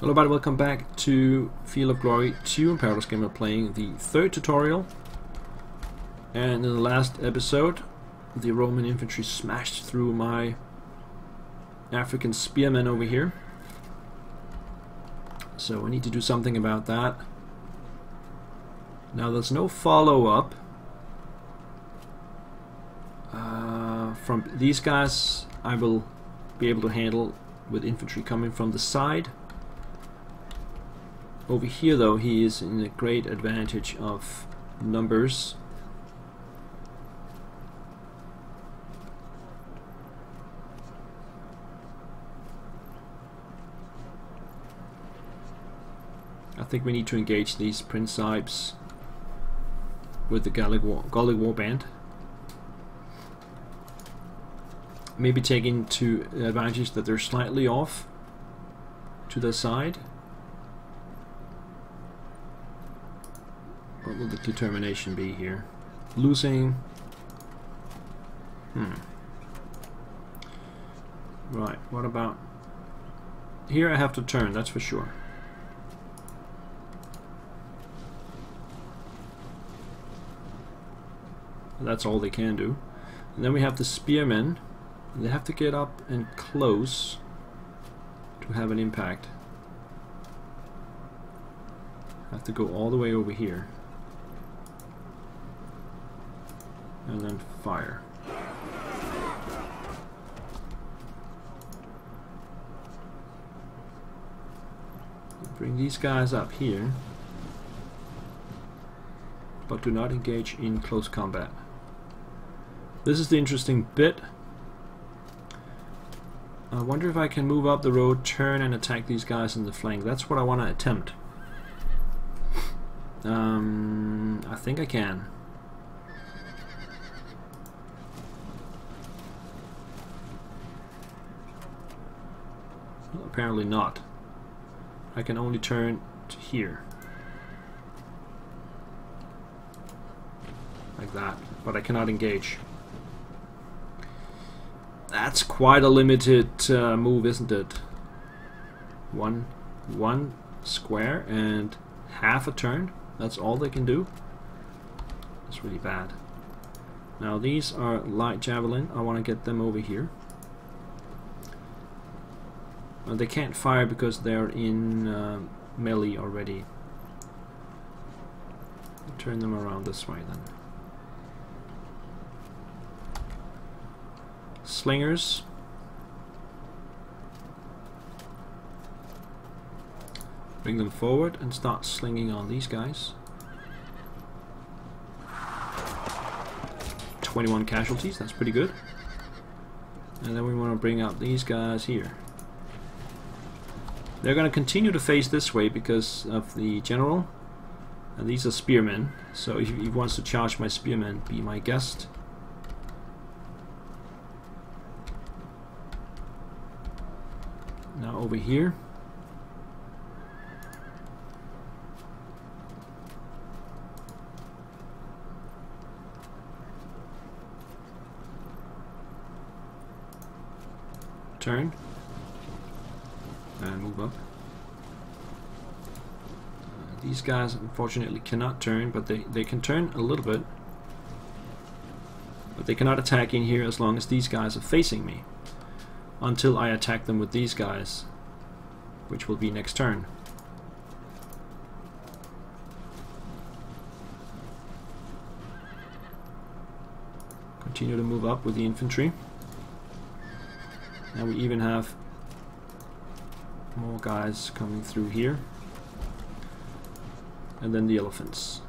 Hello everybody, welcome back to Field of Glory 2 in Paradise Gamer, playing the third tutorial. And in the last episode, the Roman infantry smashed through my African spearmen over here. So we need to do something about that. Now there's no follow-up from these guys. I will be able to handle with infantry coming from the side. Over here though, he is in a great advantage of numbers. I think we need to engage these principes with the Gallic warband. Maybe take into advantage that they're slightly off to the side. What will the determination be here? Losing. Right, what about... Here I have to turn, that's for sure. That's all they can do. And then we have the spearmen. They have to get up and close to have an impact. Have to go all the way over here. And then fire. Bring these guys up here, but do not engage in close combat. This is the interesting bit. I wonder if I can move up the road, turn and attack these guys in the flank. That's what I want to attempt. I think I can. Well, apparently not. I can only turn to here. Like that. But I cannot engage. That's quite a limited move, isn't it? One square and half a turn. That's all they can do. That's really bad. Now these are light javelin. I want to get them over here. They can't fire because they're in melee already. Turn them around this way then. Slingers. Bring them forward and start slinging on these guys. 21 casualties, that's pretty good. And then we want to bring out these guys here. They're going to continue to face this way because of the general. And these are spearmen. So if he wants to charge my spearmen, be my guest. Now over here. Turn. And move up. These guys unfortunately cannot turn, but they can turn a little bit. But they cannot attack in here as long as these guys are facing me. Until I attack them with these guys, which will be next turn. Continue to move up with the infantry. And we even have more guys coming through here. And then the elephants.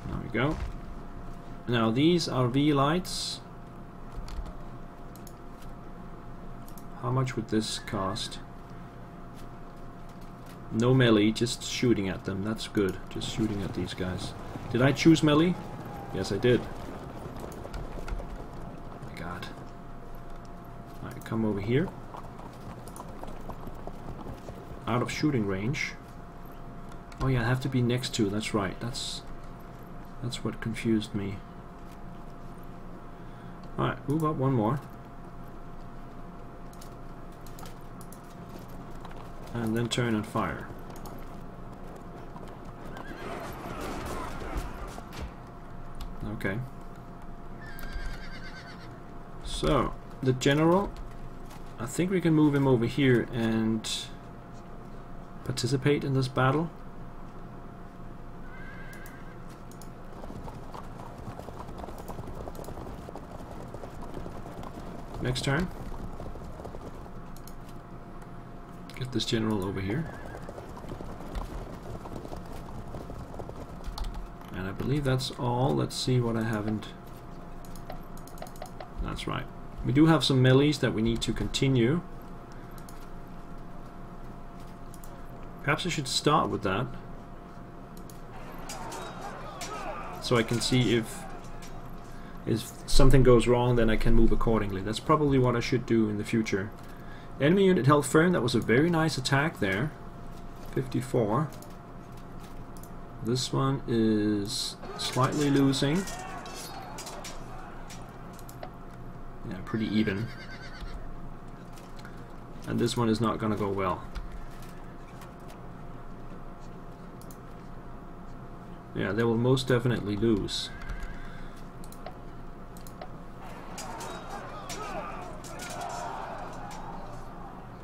There we go. Now these are V-lights. How much would this cost? No melee, just shooting at them. That's good. Just shooting at these guys. Did I choose melee? Yes, I did. Oh my god. Alright, come over here. Out of shooting range. Oh yeah, I have to be next to. That's right. That's what confused me. Alright, move up one more. and then turn and fire. Okay. So, the general, I think we can move him over here and participate in this battle. Next turn. Get this general over here. And I believe that's all. Let's see what I haven't. That's right. We do have some melees that we need to continue. Perhaps I should start with that, so I can see if something goes wrong, then I can move accordingly. That's probably what I should do in the future. Enemy unit held firm. That was a very nice attack there. 54. This one is slightly losing. Yeah, pretty even. And this one is not gonna go well. Yeah, they will most definitely lose.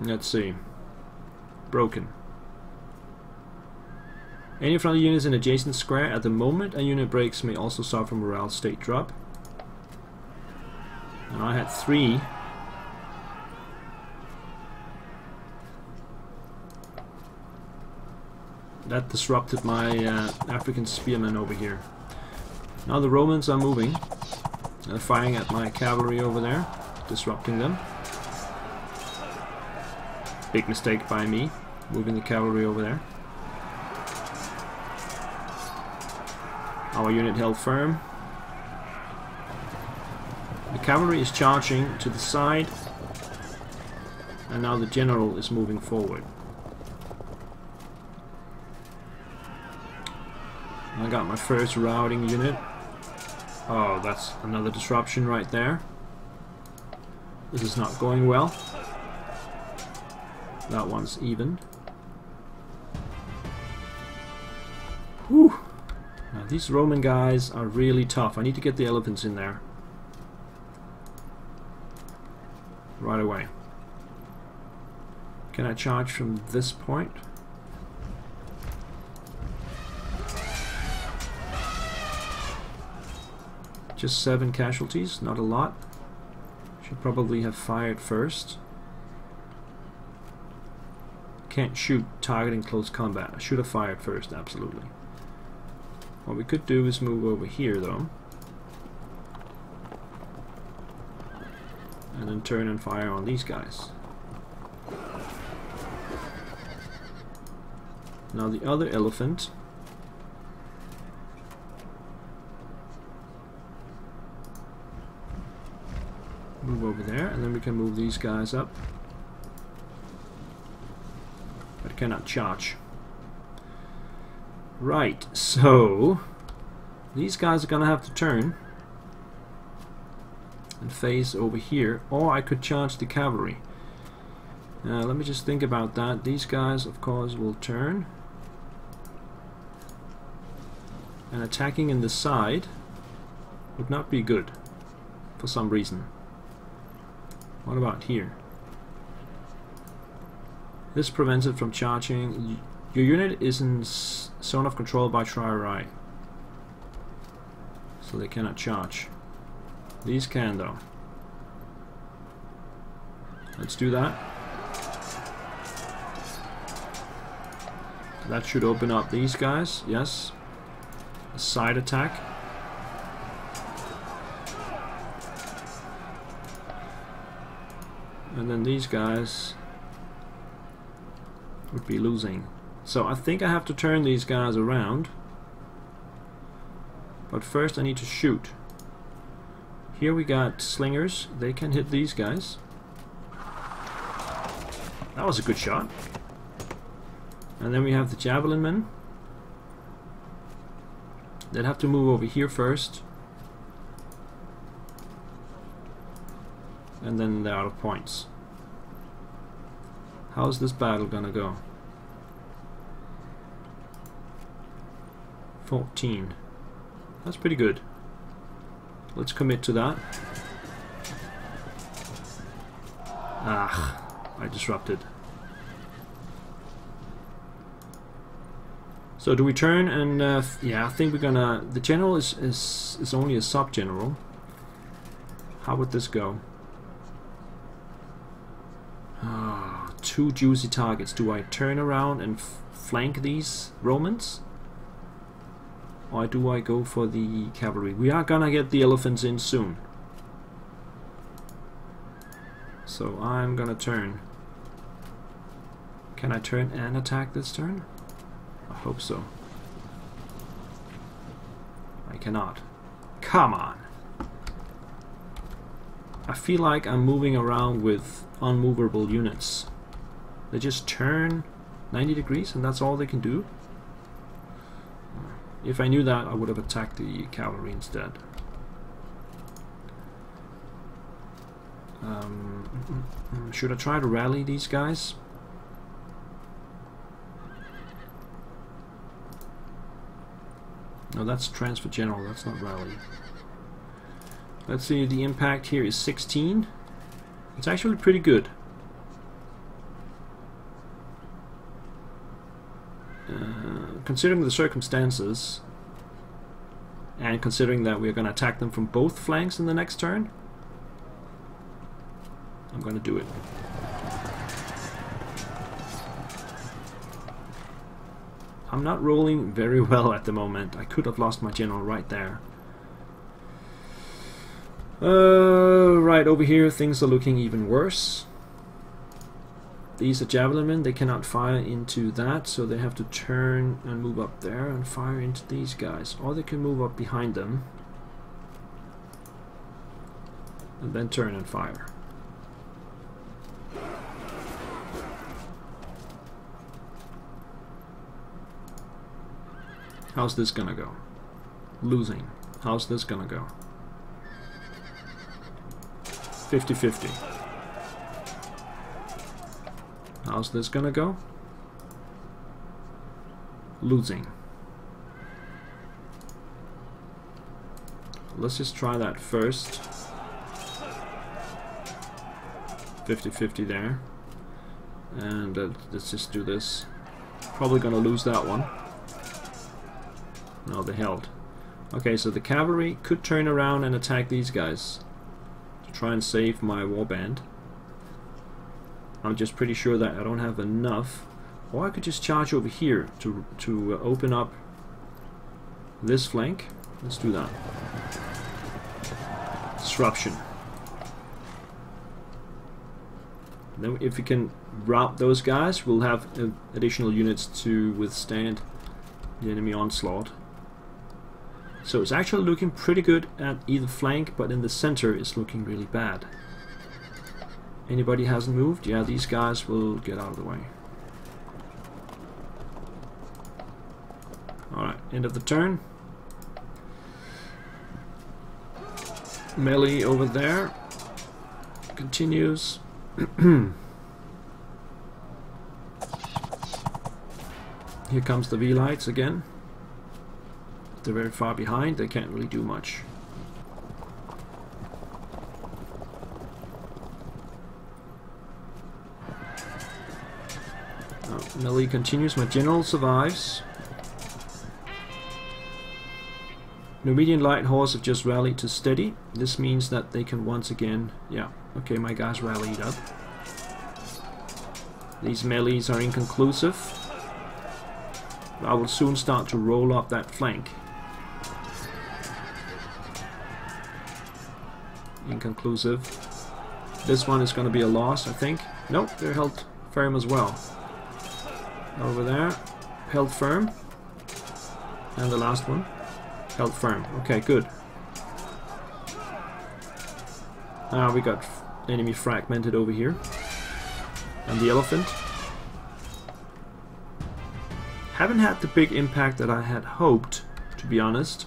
Let's see. Broken. Any friendly units in adjacent square. At the moment, a unit breaks may also suffer morale state drop. And I had 3. That disrupted my African spearmen over here. Now the Romans are moving. They're firing at my cavalry over there, disrupting them. Big mistake by me, moving the cavalry over there. Our unit held firm. The cavalry is charging to the side, and now the general is moving forward. I got my first routing unit. Oh, that's another disruption right there. This is not going well. That one's even. Whew. Now these Roman guys are really tough. I need to get the elephants in there right away. Can I charge from this point? Just 7 casualties, not a lot. Should probably have fired first. Can't shoot targeting close combat. I should have fired first, absolutely. What we could do is move over here though, and then turn and fire on these guys. Now the other elephant move over there, and then we can move these guys up. But cannot charge. Right, so these guys are gonna have to turn and face over here, or I could charge the cavalry. Let me just think about that. These guys, of course, will turn, and attacking in the side would not be good for some reason. What about here? This prevents it from charging. Your unit is in zone of control by chariots, so they cannot charge. These can though. Let's do that. That should open up these guys. Yes. A side attack. And then these guys would be losing. So I think I have to turn these guys around. But first I need to shoot. Here we got slingers. They can hit these guys. That was a good shot. And then we have the javelin men. They'd have to move over here first. And then they're out of points. How's this battle gonna go? 14. That's pretty good. Let's commit to that. Ah, I disrupted. So do we turn and yeah, I think we're gonna. The general is only a sub general. How would this go? Ah, 2 juicy targets. Do I turn around and flank these Romans? Or do I go for the cavalry? We are gonna get the elephants in soon. So I'm gonna turn. Can I turn and attack this turn? I hope so. I cannot. Come on! I feel like I'm moving around with unmovable units. They just turn 90 degrees and that's all they can do. If I knew that, I would have attacked the cavalry instead. Should I try to rally these guys? No, that's transfer general, that's not rally. Let's see, the impact here is 16. It's actually pretty good. Considering the circumstances, and considering that we're going to attack them from both flanks in the next turn, I'm going to do it. I'm not rolling very well at the moment. I could have lost my general right there. Right over here things are looking even worse. These are javelin men, they cannot fire into that, so they have to turn and move up there and fire into these guys. Or they can move up behind them and then turn and fire. How's this gonna go? Losing. How's this gonna go? 50-50. How's this gonna go? Losing. Let's just try that first. 50-50 there. And let's just do this. Probably gonna lose that one. No, they held. Okay, so the cavalry could turn around and attack these guys to try and save my warband. I'm just pretty sure that I don't have enough. Or I could just charge over here to open up this flank. Let's do that. Disruption. Then if we can rout those guys, we'll have additional units to withstand the enemy onslaught. So it's actually looking pretty good at either flank, but in the center it's looking really bad. Anybody hasn't moved? Yeah, these guys will get out of the way. Alright, end of the turn. Melee over there. Continues. Here comes the V-lights again. They're very far behind, they can't really do much. Melee continues, my general survives. Numidian light horse have just rallied to steady. This means that they can once again... Yeah, okay, my guys rallied up. These melees are inconclusive. I will soon start to roll up that flank. Inconclusive. This one is going to be a loss, I think. Nope, they're held firm as well. Over there, held firm. And the last one, held firm. Okay, good. We got enemy fragmented over here. And the elephant. Haven't had the big impact that I had hoped, to be honest.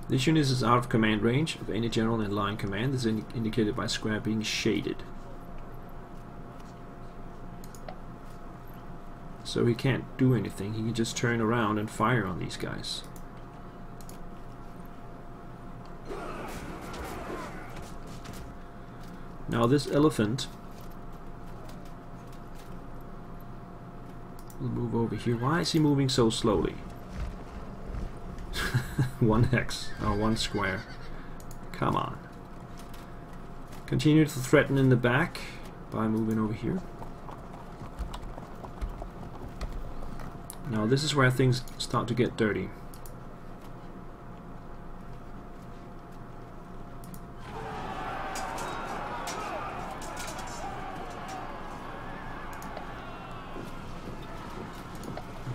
This unit is out of command range of any general in line command. This is indicated by square being shaded. So he can't do anything. He can just turn around and fire on these guys. Now this elephant will move over here. Why is he moving so slowly? 1 hex, or 1 square. Come on. Continue to threaten in the back by moving over here. Now this is where things start to get dirty.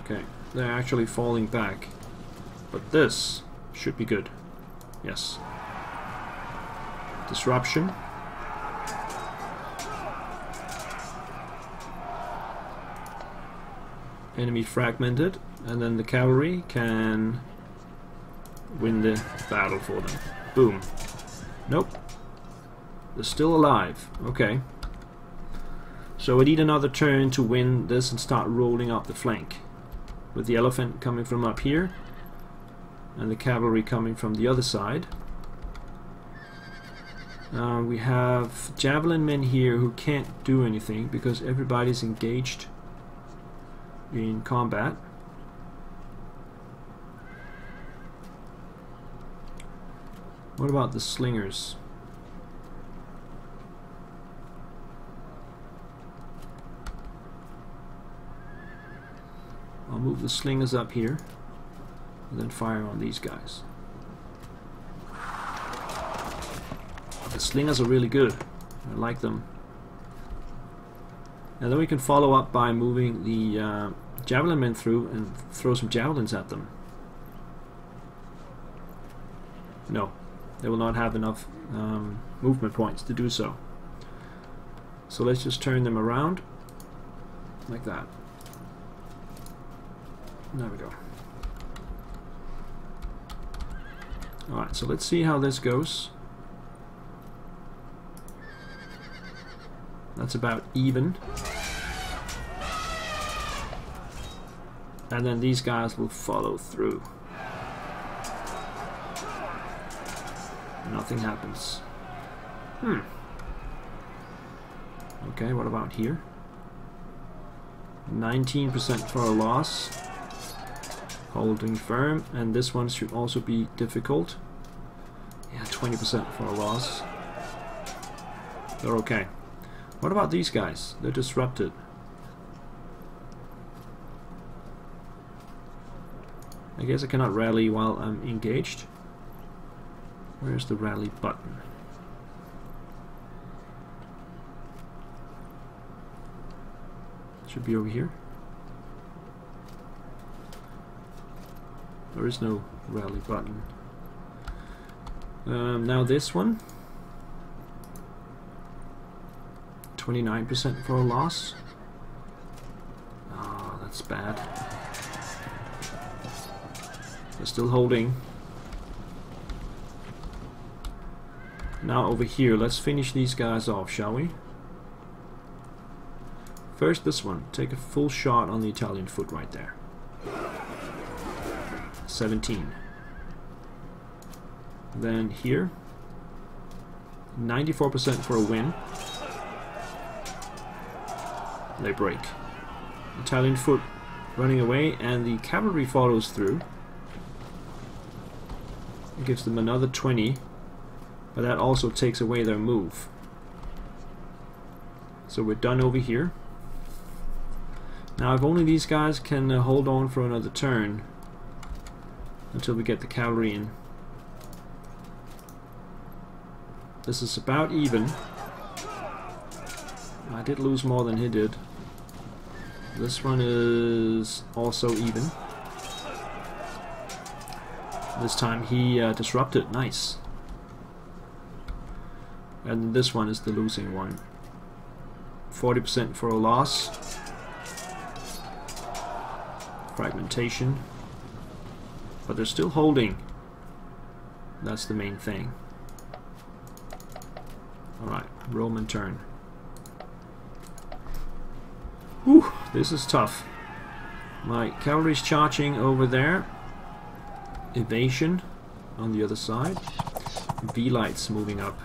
Okay, they're actually falling back. But this should be good. Yes. Disruption. Enemy fragmented, and then the cavalry can win the battle for them. Boom. Nope. They're still alive. Okay. So we need another turn to win this and start rolling up the flank. With the elephant coming from up here and the cavalry coming from the other side. We have javelin men here who can't do anything because everybody's engaged in combat. What about the slingers? I'll move the slingers up here and then fire on these guys. The slingers are really good. I like them. And then we can follow up by moving the javelin men through and throw some javelins at them. No, they will not have enough movement points to do so. So let's just turn them around like that. There we go. Alright, so let's see how this goes. That's about even. And then these guys will follow through. Nothing happens. Okay, what about here? 19% for a loss. Holding firm, and this one should also be difficult. Yeah, 20% for a loss. They're okay. What about these guys? They're disrupted. I guess I cannot rally while I'm engaged. Where's the rally button? Should be over here. There is no rally button. Now this one. 29% for a loss. Ah, that's bad. They're still holding. Now over here, let's finish these guys off, shall we? First this one. Take a full shot on the Italian foot right there. 17. Then here, 94% for a win. They break. Italian foot running away, and the cavalry follows through. It gives them another 20, but that also takes away their move. So we're done over here. Now if only these guys can hold on for another turn until we get the cavalry in. This is about even. I did lose more than he did. This one is also even. This time he disrupted. Nice. And this one is the losing one. 40% for a loss. Fragmentation. But they're still holding. That's the main thing. Alright, Roman turn. Whew, this is tough. My cavalry's charging over there. Evasion on the other side. V-lights moving up.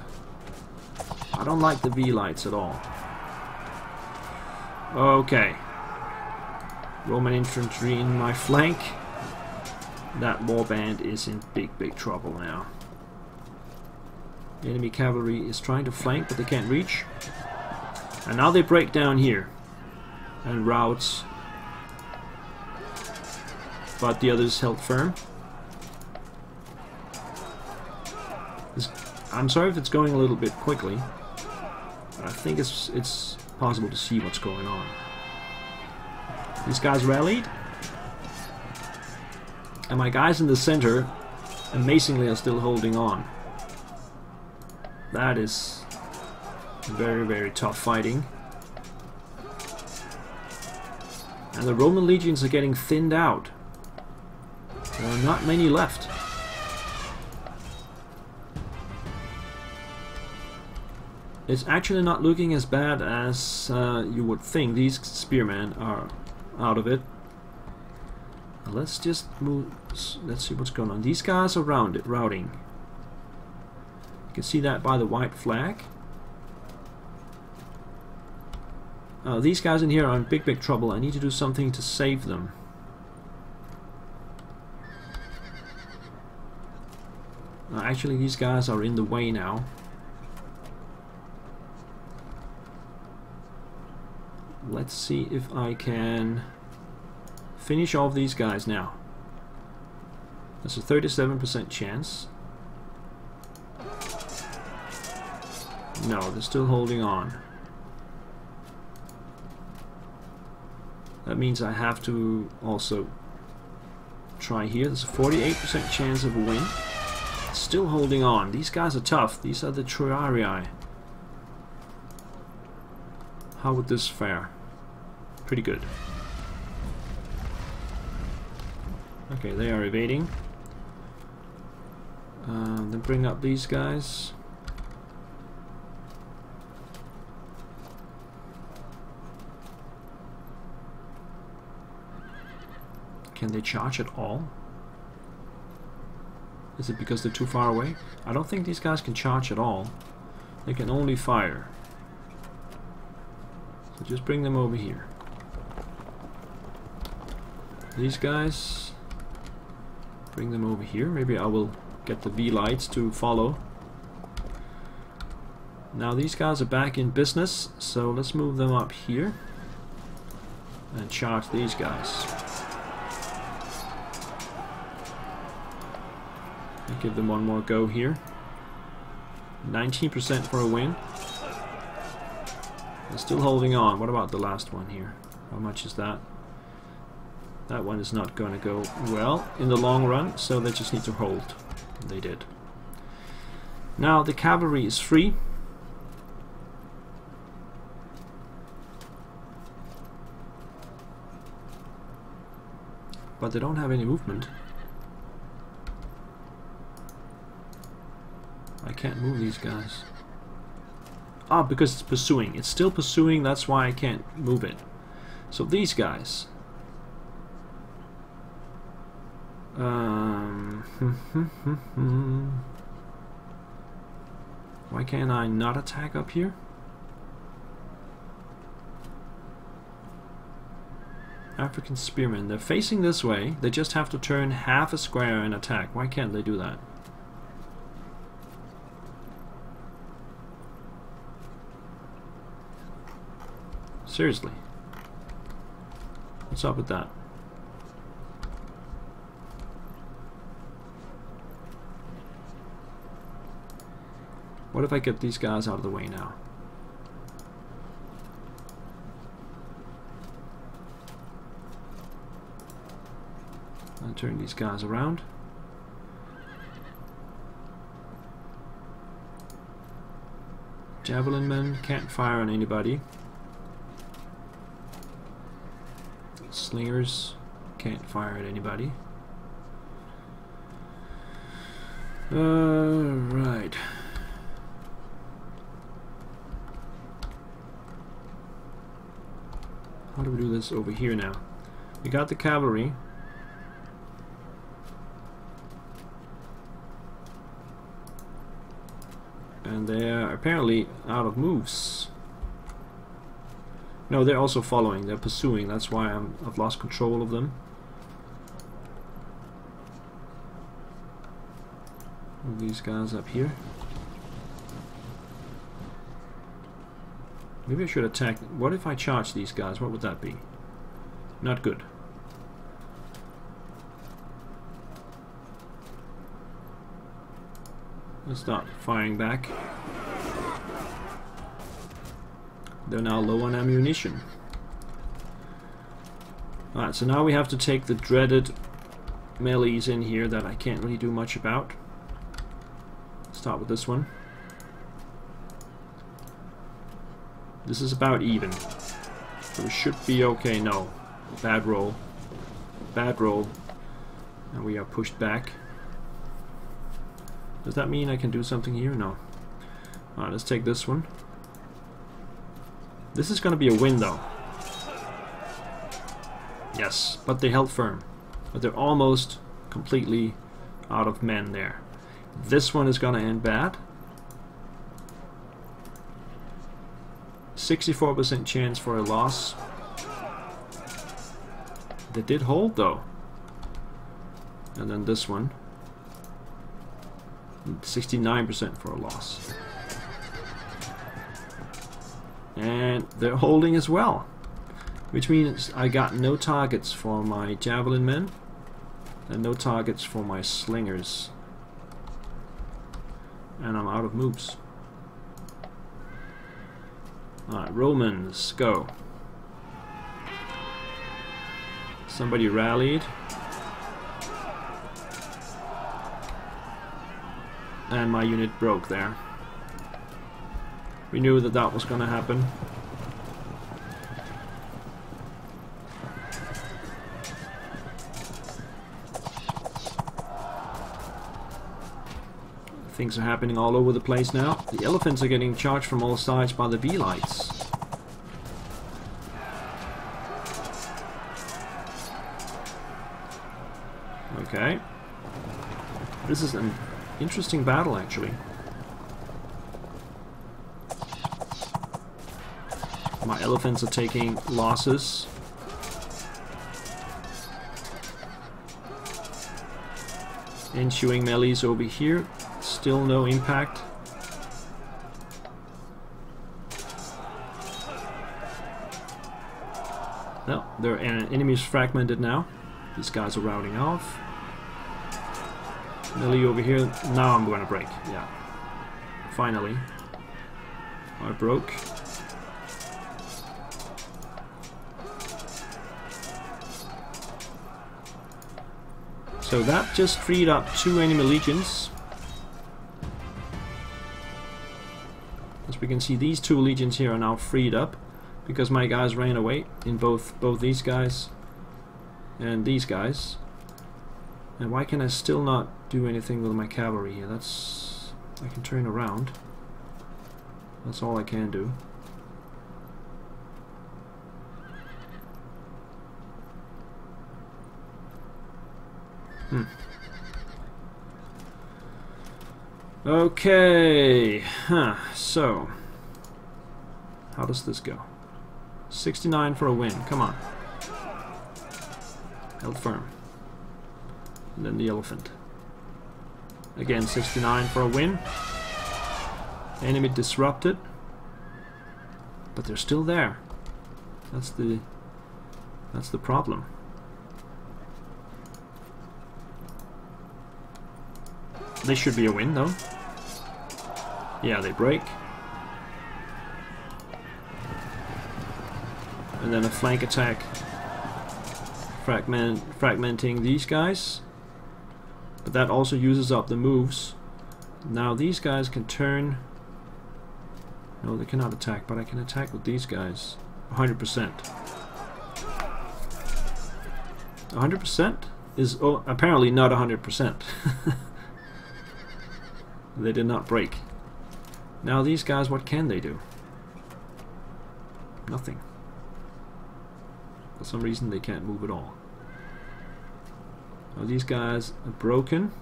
I don't like the V-lights at all. Okay. Roman infantry in my flank. That warband is in big trouble now. The enemy cavalry is trying to flank, but they can't reach. And now they break down here and routes, but the others held firm. I'm sorry if it's going a little bit quickly, but I think it's possible to see what's going on. These guys rallied, and my guys in the center amazingly are still holding on. That is very tough fighting. And the Roman legions are getting thinned out. There are not many left. It's actually not looking as bad as you would think. These spearmen are out of it. Let's just move. Let's see what's going on. These guys are routing. You can see that by the white flag. These guys in here are in big trouble. I need to do something to save them. Actually, these guys are in the way now. Let's see if I can finish off these guys now. There's a 37% chance. No, they're still holding on. That means I have to also try here. There's a 48% chance of a win. Still holding on. These guys are tough. These are the thureophoroi. How would this fare? Pretty good. Okay, they are evading. Then bring up these guys. Can they charge at all? Is it because they're too far away? I don't think these guys can charge at all. They can only fire. So just bring them over here. These guys, bring them over here. Maybe I will get the V-lights to follow. Now these guys are back in business, so let's move them up here and charge these guys. I'll give them one more go here. 19% for a win. They're still holding on. What about the last one here? How much is that? That one is not going to go well in the long run, so they just need to hold. They did. Now the cavalry is free. But they don't have any movement. I can't move these guys. Ah, because it's pursuing. It's still pursuing, that's why I can't move it. So these guys. Why can't I not attack up here? African spearmen. They're facing this way. They just have to turn half a square and attack. Why can't they do that? Seriously. What's up with that? What if I get these guys out of the way now? I'll turn these guys around. Javelin men can't fire on anybody. Slingers can't fire at anybody. Right. How do we do this over here now? We got the cavalry. And they're apparently out of moves. No, they're also following. They're pursuing. That's why I've lost control of them. Move these guys up here. Maybe I should attack. What if I charge these guys? What would that be? Not good. Let's start firing back. They're now low on ammunition. Alright, so now we have to take the dreaded melees in here that I can't really do much about. Start with this one. This is about even. So we should be okay. No. Bad roll. Bad roll. And we are pushed back. Does that mean I can do something here? No. Alright, let's take this one. This is going to be a win though. Yes, but they held firm. But they're almost completely out of men there. This one is going to end bad. 64% chance for a loss. They did hold though. And then this one. 69% for a loss. And they're holding as well. Which means I got no targets for my javelin men. And no targets for my slingers. And I'm out of moves. Alright, Romans, go. Somebody rallied. And my unit broke there. We knew that that was going to happen. Things are happening all over the place now. The elephants are getting charged from all sides by the V-lights. Okay. This is an interesting battle, actually. My elephants are taking losses. Ensuing melees over here. Still no impact. No, their enemies fragmented now. These guys are rounding off. Melee over here. Now I'm going to break. Yeah. Finally. I broke. So that just freed up 2 enemy legions. As we can see, these 2 legions here are now freed up because my guys ran away in both these guys and these guys. And why can I still not do anything with my cavalry here? That's... I can turn around. That's all I can do. Okay, so how does this go? 69 for a win, come on. Held firm. And then the elephant. Again, 69 for a win. Enemy disrupted. But they're still there. That's the problem. This should be a win though. Yeah, they break. And then a flank attack. Fragmenting these guys. But that also uses up the moves. Now these guys can turn. No, they cannot attack, but I can attack with these guys. 100%. 100% is apparently not 100%. They did not break. Now these guys, what can they do? Nothing. For some reason they can't move at all. Now these guys are broken.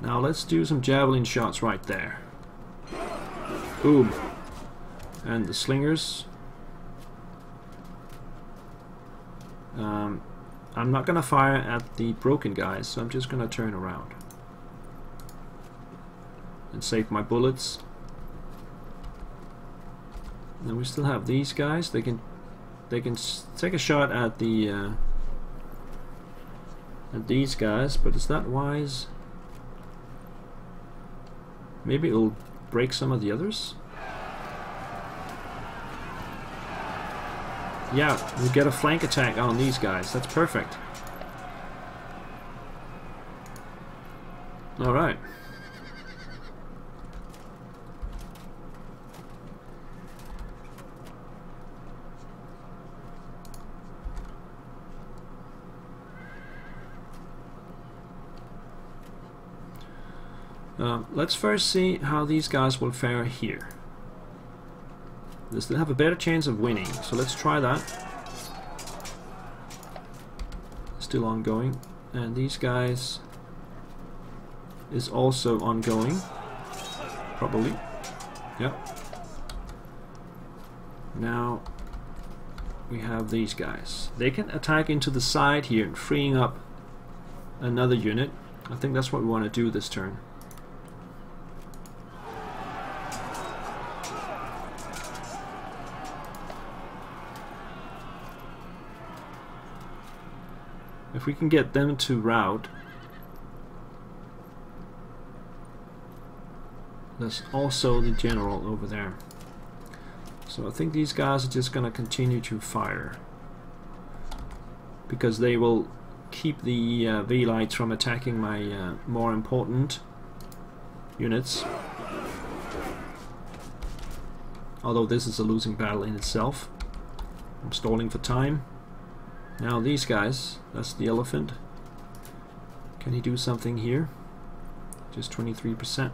Now let's do some javelin shots right there. Boom. And the slingers. I'm not gonna fire at the broken guys, so I'm just gonna turn around and save my bullets. Then we still have these guys. They can take a shot at the at these guys, but is that wise? Maybe it'll break some of the others. Yeah, we get a flank attack on these guys. That's perfect. Alright. Let's first see how these guys will fare here. They still have a better chance of winning, so let's try that. Still ongoing, and these guys is also ongoing, probably. Yep. Now we have these guys. They can attack into the side here, freeing up another unit. I think that's what we want to do this turn. If we can get them to rout. There's also the general over there. So I think these guys are just gonna continue to fire, because they will keep the Velites from attacking my more important units. Although this is a losing battle in itself. I'm stalling for time. Now these guys, that's the elephant. Can he do something here? Just 23%.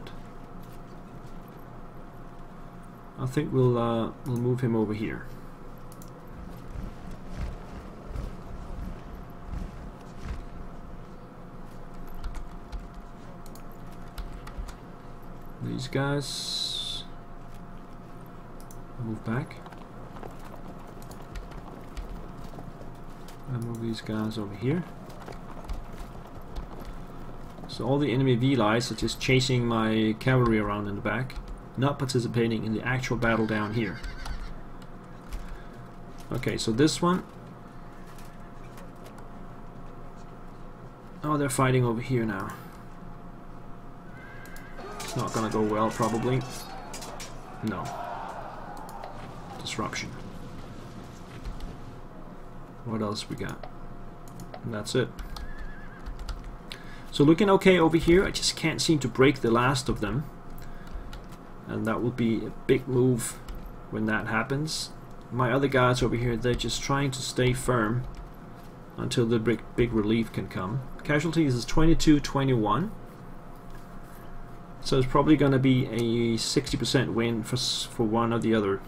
I think we'll move him over here. These guys move back. I move these guys over here. So all the enemy Velites are just chasing my cavalry around in the back, not participating in the actual battle down here. Okay, so this one. Oh, they're fighting over here now. It's not gonna go well, probably. No. Disruption. What else we got? And that's it. So looking okay over here. I just can't seem to break the last of them, and that will be a big move when that happens. My other guys over here, they're just trying to stay firm until the big relief can come. Casualties is 22-21, so it's probably going to be a 60% win for one or the other.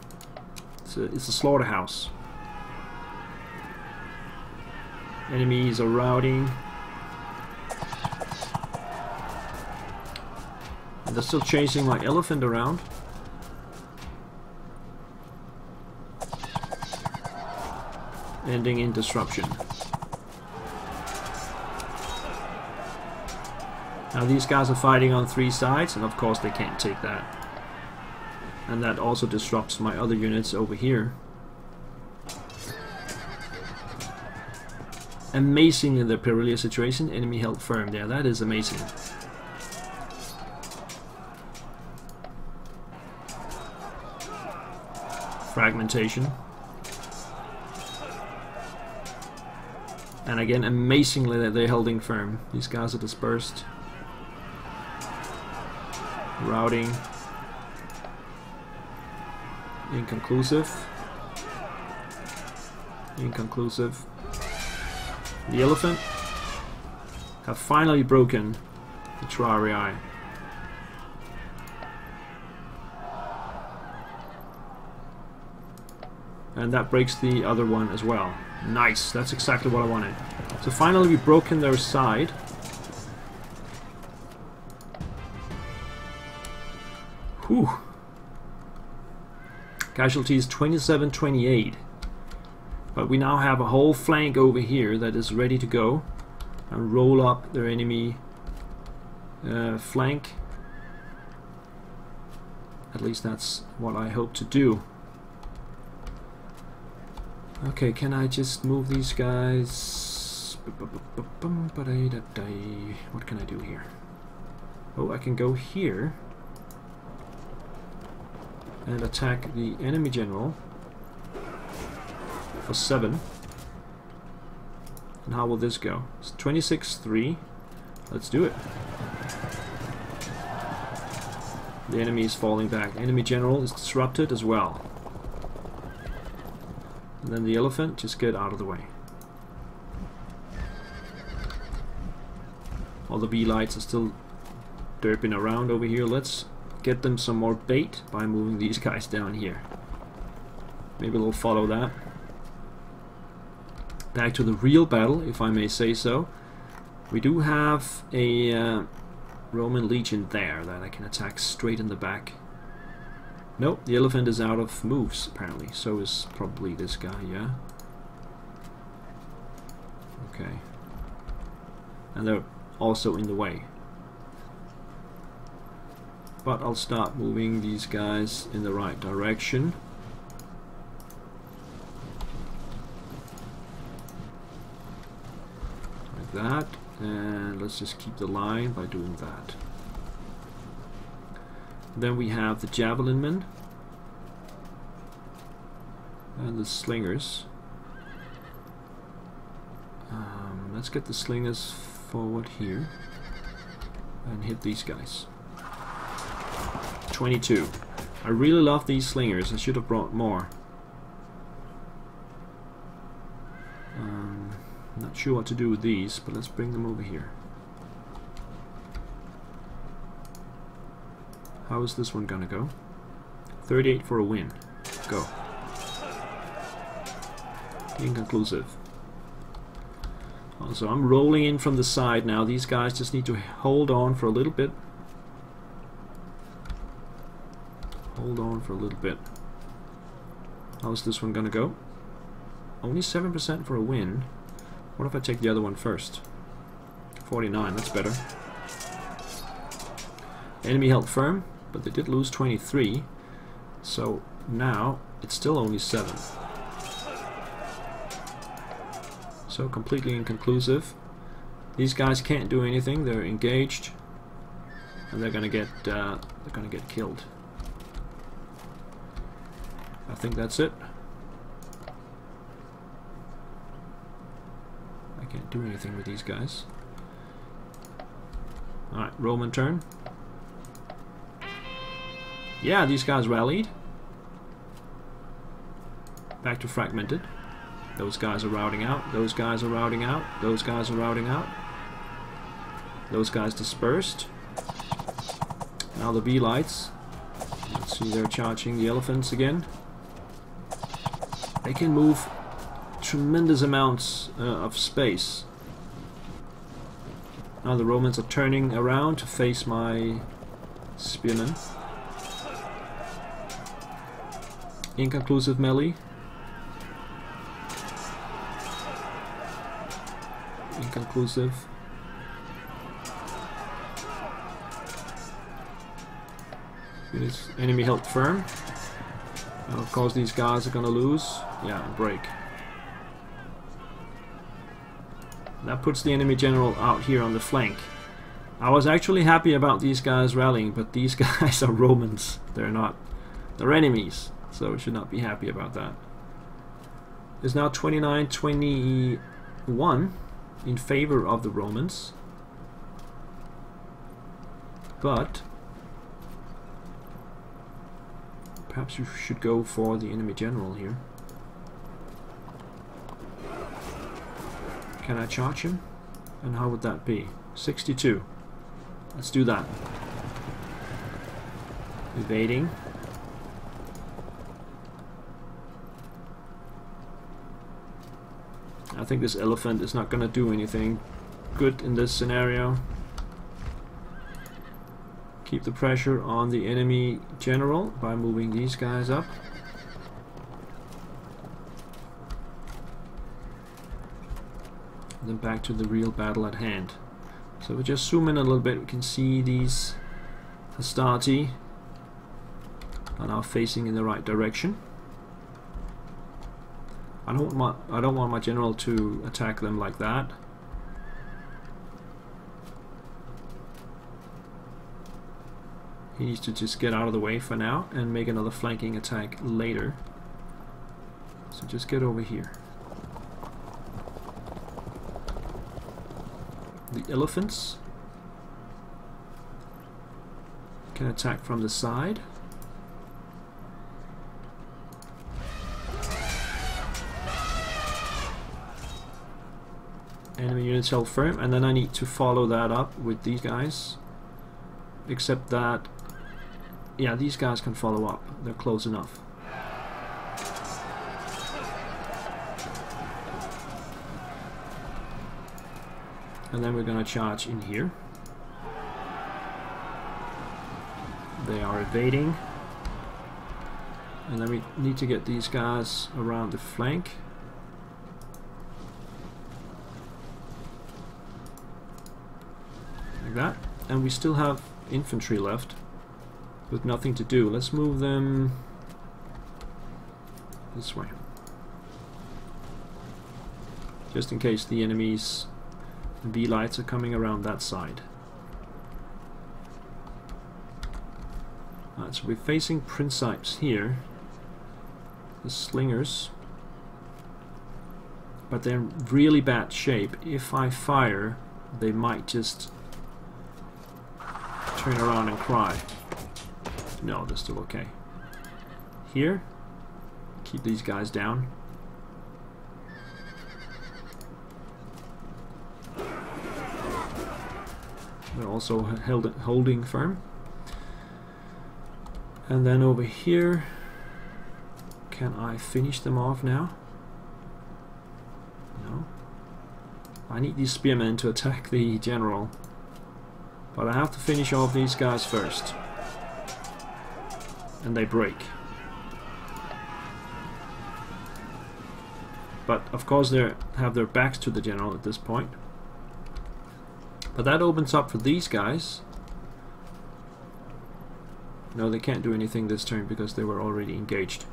It's a slaughterhouse. Enemies are routing. And they're still chasing my elephant around. Ending in disruption. Now these guys are fighting on 3 sides, and of course they can't take that. And that also disrupts my other units over here. Amazing in the perilous situation, enemy held firm there. That is amazing. Fragmentation. And again, amazingly that they're holding firm. These guys are dispersed. Routing. Inconclusive. Inconclusive. The elephant have finally broken the thureophoroi. And that breaks the other one as well. Nice, that's exactly what I wanted. So finally we've broken their side. Whew. Casualties 27-28. But we now have a whole flank over here that is ready to go and roll up their enemy flank. At least that's what I hope to do. Okay, can I just move these guys? What can I do here? Oh, I can go here and attack the enemy general for 7. And how will this go? It's 26-3. Let's do it. The enemy is falling back. Enemy general is disrupted as well. And then the elephant, just get out of the way. All the bee lights are still derping around over here. Let's get them some more bait by moving these guys down here. Maybe they'll follow that. Back to the real battle, if I may say so. We do have a Roman legion there that I can attack straight in the back. Nope, the elephant is out of moves apparently. So is probably this guy, yeah. Okay. And they're also in the way. But I'll start moving these guys in the right direction. Like that. And let's just keep the line by doing that. Then we have the javelin men and the slingers. Let's get the slingers forward here and hit these guys. 22. I really love these slingers. I should have brought more. Not sure what to do with these, but let's bring them over here. How is this one gonna go? 38 for a win. Go. Inconclusive. Also, I'm rolling in from the side now. These guys just need to hold on for a little bit. Hold on for a little bit. How's this one gonna go? Only 7% for a win. What if I take the other one first? 49, that's better. Enemy held firm, but they did lose 23. So now it's still only 7. So completely inconclusive. These guys can't do anything. They're engaged, and they're gonna get killed. I think that's it. I can't do anything with these guys. Alright, Roman turn. Yeah, these guys rallied. Back to fragmented. Those guys are routing out. Those guys are routing out. Those guys are routing out. Those guys dispersed. Now the bee lights. Let's see, they're charging the elephants again. They can move tremendous amounts of space. Now the Romans are turning around to face my spearmen. Inconclusive melee. Inconclusive. Enemy held firm. And of course these guys are gonna lose. Yeah, break. That puts the enemy general out here on the flank. I was actually happy about these guys rallying, but these guys are Romans. They're not. They're enemies. So we should not be happy about that. It's now 29-21 in favor of the Romans. But perhaps you should go for the enemy general here. Can I charge him? And how would that be? 62. Let's do that. Evading. I think this elephant is not going to do anything good in this scenario. Keep the pressure on the enemy general by moving these guys up. And then back to the real battle at hand. So we just zoom in a little bit, we can see these hastati are now facing in the right direction. I don't want my general to attack them like that. He needs to just get out of the way for now and make another flanking attack later. So just get over here. The elephants can attack from the side. Enemy units held firm, and then I need to follow that up with these guys. Except that, yeah, these guys can follow up. They're close enough. And then we're gonna charge in here. They are evading. And then we need to get these guys around the flank. Like that. And we still have infantry left with nothing to do. Let's move them this way. Just in case the enemy's V-lights are coming around that side. Alright, so we're facing Principes here. The slingers. But they're in really bad shape. If I fire, they might just turn around and cry. No, they're still okay. Here, keep these guys down. They're also holding firm. And then over here, can I finish them off now? No. I need these spearmen to attack the general. But I have to finish off these guys first. And they break. But of course they have their backs to the general at this point. But that opens up for these guys. No, they can't do anything this turn because they were already engaged.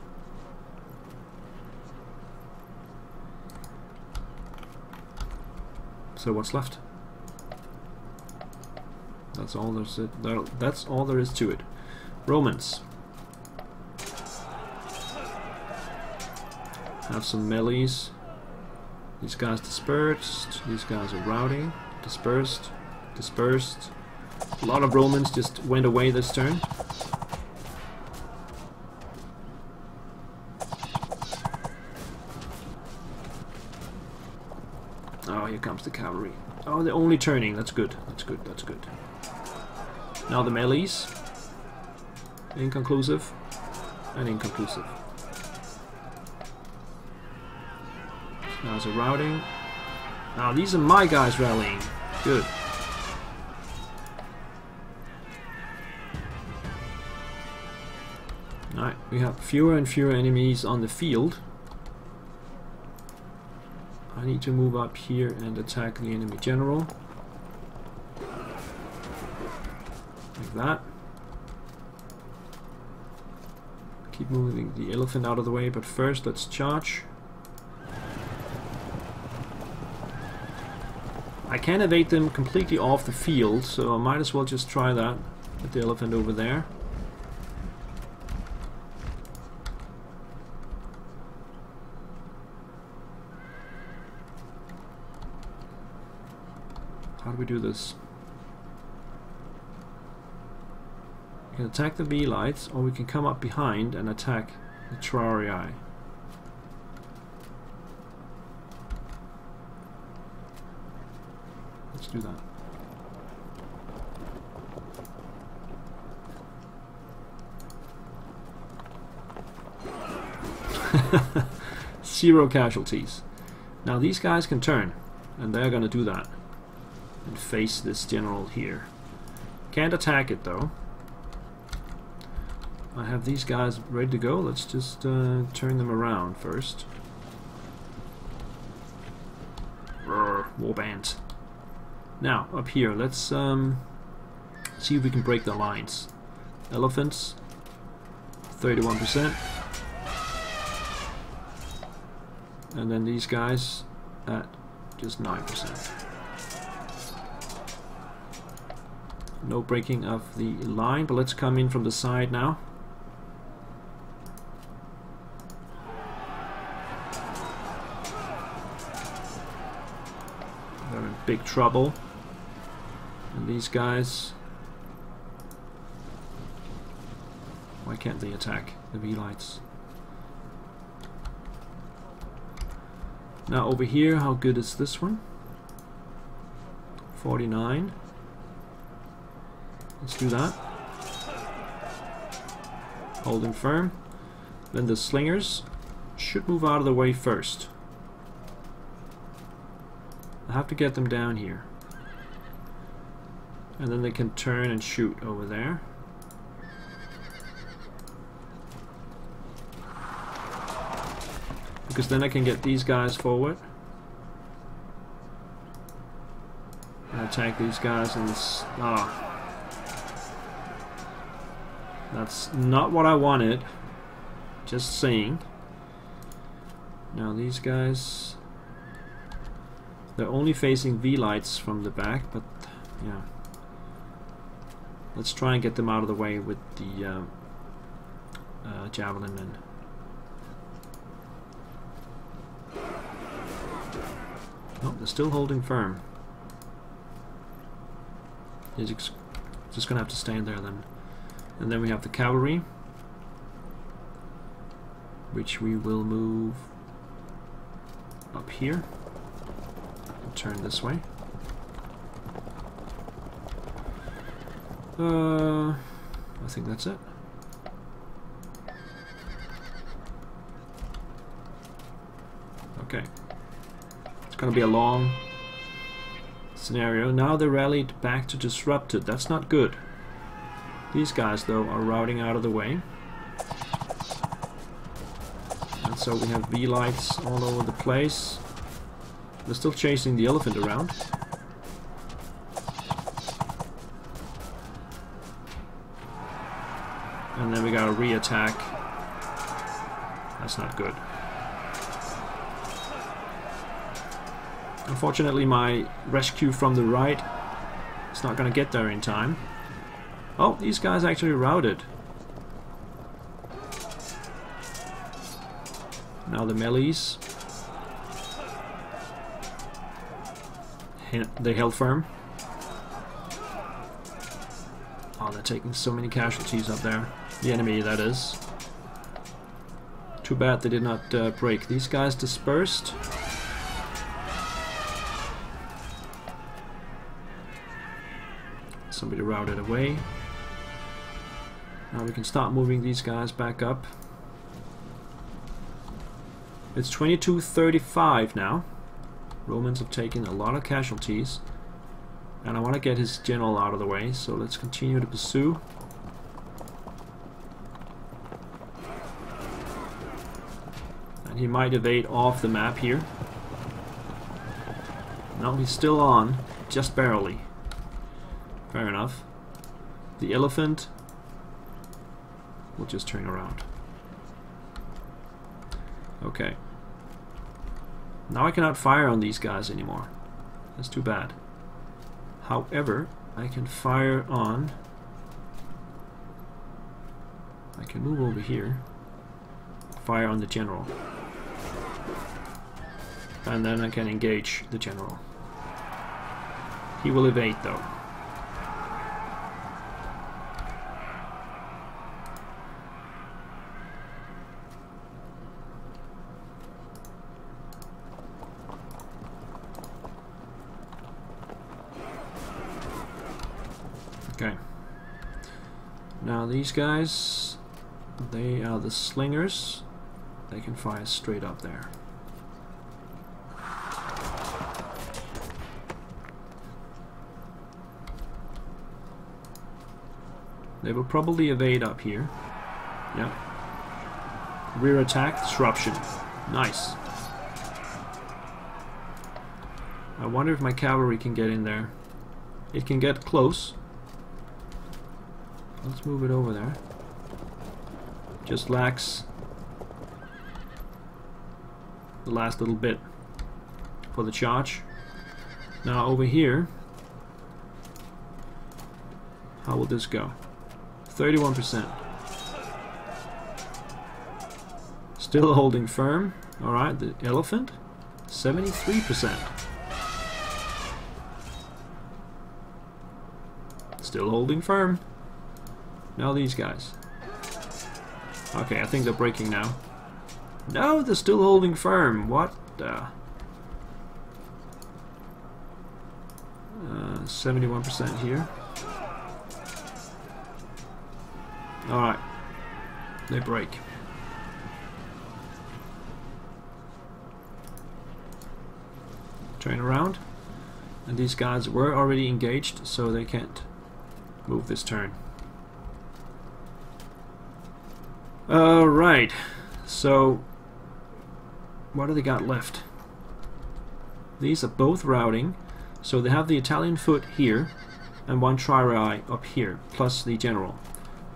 So what's left? That's all that's all there is to it. Romans. Have some melees. These guys dispersed. These guys are routing. Dispersed. Dispersed. A lot of Romans just went away this turn. Oh, here comes the cavalry. Oh, they're only turning. That's good. That's good. That's good. Now the melees. Inconclusive. And inconclusive. These guys are routing. Now these are my guys rallying. Good. Alright, we have fewer and fewer enemies on the field. I need to move up here and attack the enemy general. Like that. Keep moving the elephant out of the way, but first let's charge. I can evade them completely off the field, so I might as well just try that with the elephant over there. How do we do this? We can attack the V-lights, or we can come up behind and attack the thureophoroi. Let's do that. 0 casualties. Now these guys can turn, and they're gonna do that and face this general here. Can't attack it though. I have these guys ready to go. Let's just turn them around first. Warbands. Now up here, let's see if we can break the lines. Elephants, 31%, and then these guys at just 9%. No breaking of the line, but let's come in from the side now. They're in big trouble. And these guys, why can't they attack the V-lights? Now over here, how good is this one? 49. Let's do that. Holding firm. Then the slingers should move out of the way first. I have to get them down here. And then they can turn and shoot over there. Because then I can get these guys forward. And attack these guys and that's not what I wanted. Just saying. Now these guys, they're only facing V-lights from the back, but yeah. Let's try and get them out of the way with the javelin men. Oh, they're still holding firm. He's just gonna have to stand there then. And then we have the cavalry, which we will move up here and turn this way. I think that's it. Okay. It's gonna be a long scenario. Now they rallied back to disrupted. That's not good. These guys though are routing out of the way. And so we have V-lights all over the place. They're still chasing the elephant around. And then we got a re-attack. That's not good. Unfortunately, my rescue from the right is not going to get there in time. Oh, these guys actually routed. Now the melees. They held firm. Oh, they're taking so many casualties up there. The enemy, that is. Too bad they did not break. These guys dispersed. Somebody routed away. Now we can start moving these guys back up. It's 22:35 now. Romans have taken a lot of casualties. And I want to get his general out of the way, so let's continue to pursue. And he might evade off the map here. No, he's still on, just barely. Fair enough. The elephant will just turn around. Okay. Now I cannot fire on these guys anymore. That's too bad. However, I can fire on... I can move over here. Fire on the general. And then I can engage the general. He will evade though. Okay. Now these guys, they are the slingers. they can fire straight up there. They will probably evade up here. Yeah. Rear attack, disruption. Nice. I wonder if my cavalry can get in there. It can get close. Let's move it over there. Just lacks the last little bit for the charge. Now over here, how will this go? 31%. Still holding firm. Alright, the elephant, 73%. Still holding firm. Now these guys. Okay, I think they're breaking now. No, they're still holding firm. What the? 71% here. Alright. They break. Turn around. And these guys were already engaged, so they can't move this turn. Alright. So, what do they got left? These are both routing. So they have the Italian foot here and one triarii up here, plus the general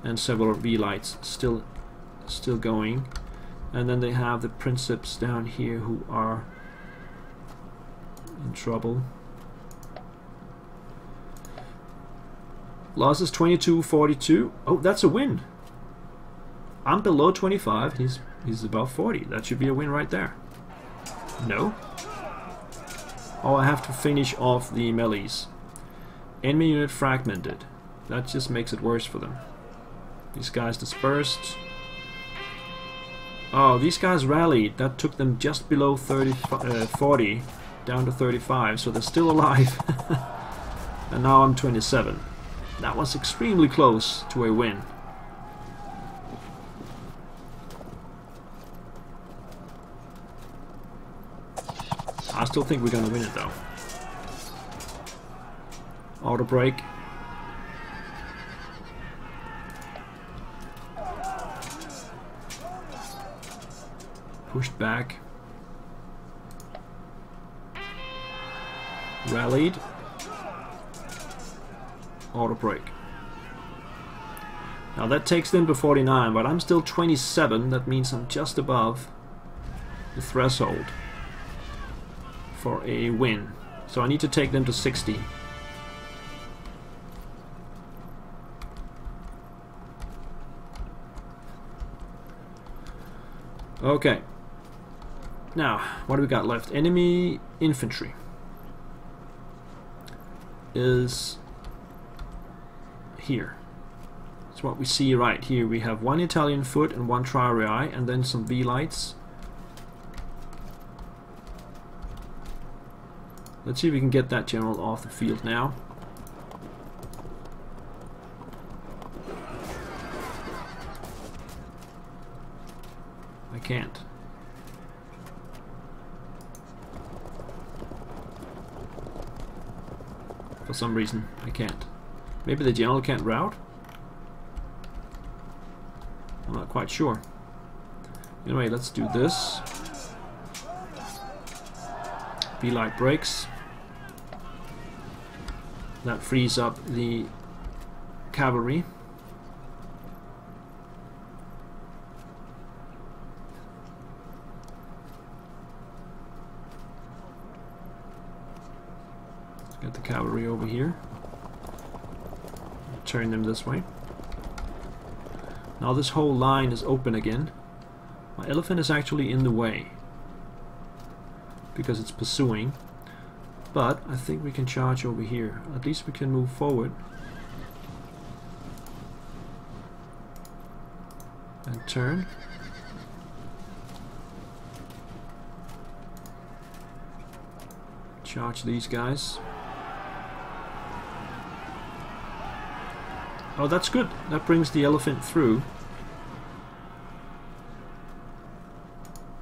and several V-lights still going. And then they have the princeps down here who are in trouble. Losses 22-42. Oh, that's a win. I'm below 25. He's above 40. That should be a win right there. No. Oh, I have to finish off the melees. Enemy unit fragmented. That just makes it worse for them. These guys dispersed. Oh, these guys rallied. That took them just below 40 down to 35, so they're still alive. And now I'm 27. That was extremely close to a win. I still think we're gonna win it though. Auto break. Pushed back. Rallied. Auto break. Now that takes them to 49, but I'm still 27. That means I'm just above the threshold for a win. So I need to take them to 60. Okay. Now, what do we got left? Enemy infantry is here. That's what we see right here. We have one Italian foot and one triarii, and then some V-lights. Let's see if we can get that general off the field now. I can't. For some reason, I can't. Maybe the general can't route? I'm not quite sure. Anyway, let's do this. V-light breaks. That frees up the cavalry. Let's get the cavalry over here. Turn them this way. Now this whole line is open again. My elephant is actually in the way because it's pursuing, but I think we can charge over here. At least we can move forward and turn. Charge these guys. Oh, that's good. That brings the elephant through.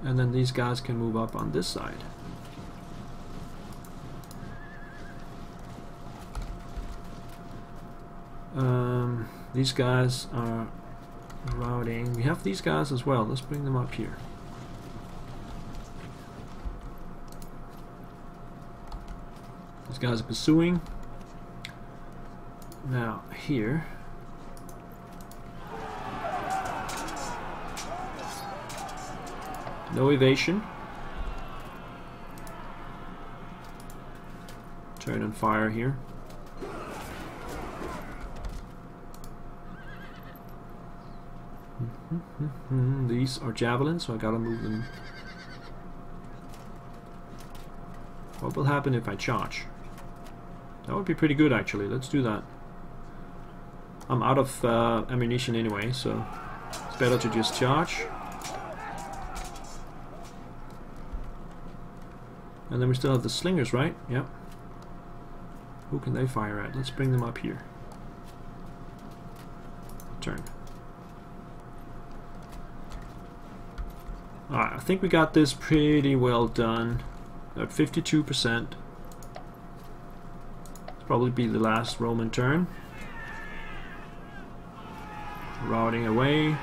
And then these guys can move up on this side. These guys are routing. We have these guys as well. Let's bring them up here. These guys are pursuing. Now here. No evasion. Turn and fire here. These are javelins, so I gotta move them. What will happen if I charge? That would be pretty good actually. Let's do that. I'm out of ammunition anyway, so it's better to just charge. And then we still have the slingers, right? Yep. Who can they fire at? Let's bring them up here. Turn. Alright, I think we got this pretty well done. At 52%. It's probably be the last Roman turn. Routing away.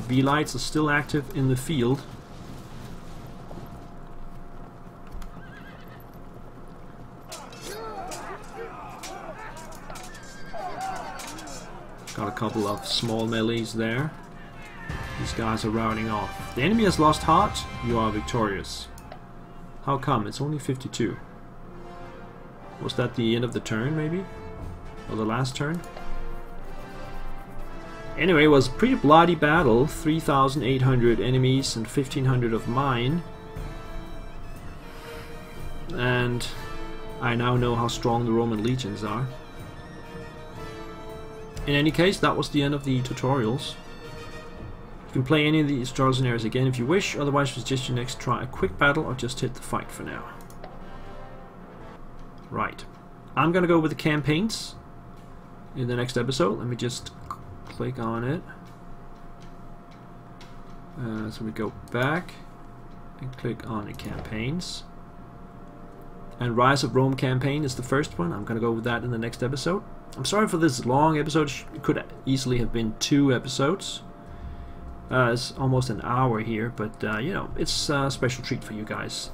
V-lights are still active in the field. Got a couple of small melees there. These guys are routing off. The enemy has lost heart. You are victorious. How come? It's only 52. Was that the end of the turn, maybe? Or the last turn? Anyway, it was a pretty bloody battle. 3,800 enemies and 1,500 of mine. And I now know how strong the Roman legions are. In any case, that was the end of the tutorials. You can play any of these tutorial scenarios again if you wish, otherwise suggest you next try a quick battle or just hit the fight for now. Right. I'm gonna go with the campaigns in the next episode. Let me just click on it. So we go back and click on the campaigns. And Rise of Rome campaign is the first one. I'm gonna go with that in the next episode. I'm sorry for this long episode. It could easily have been 2 episodes. It's almost an hour here, but you know, it's a special treat for you guys.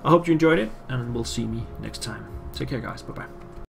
I hope you enjoyed it, and we'll see me next time. Take care, guys. Bye-bye.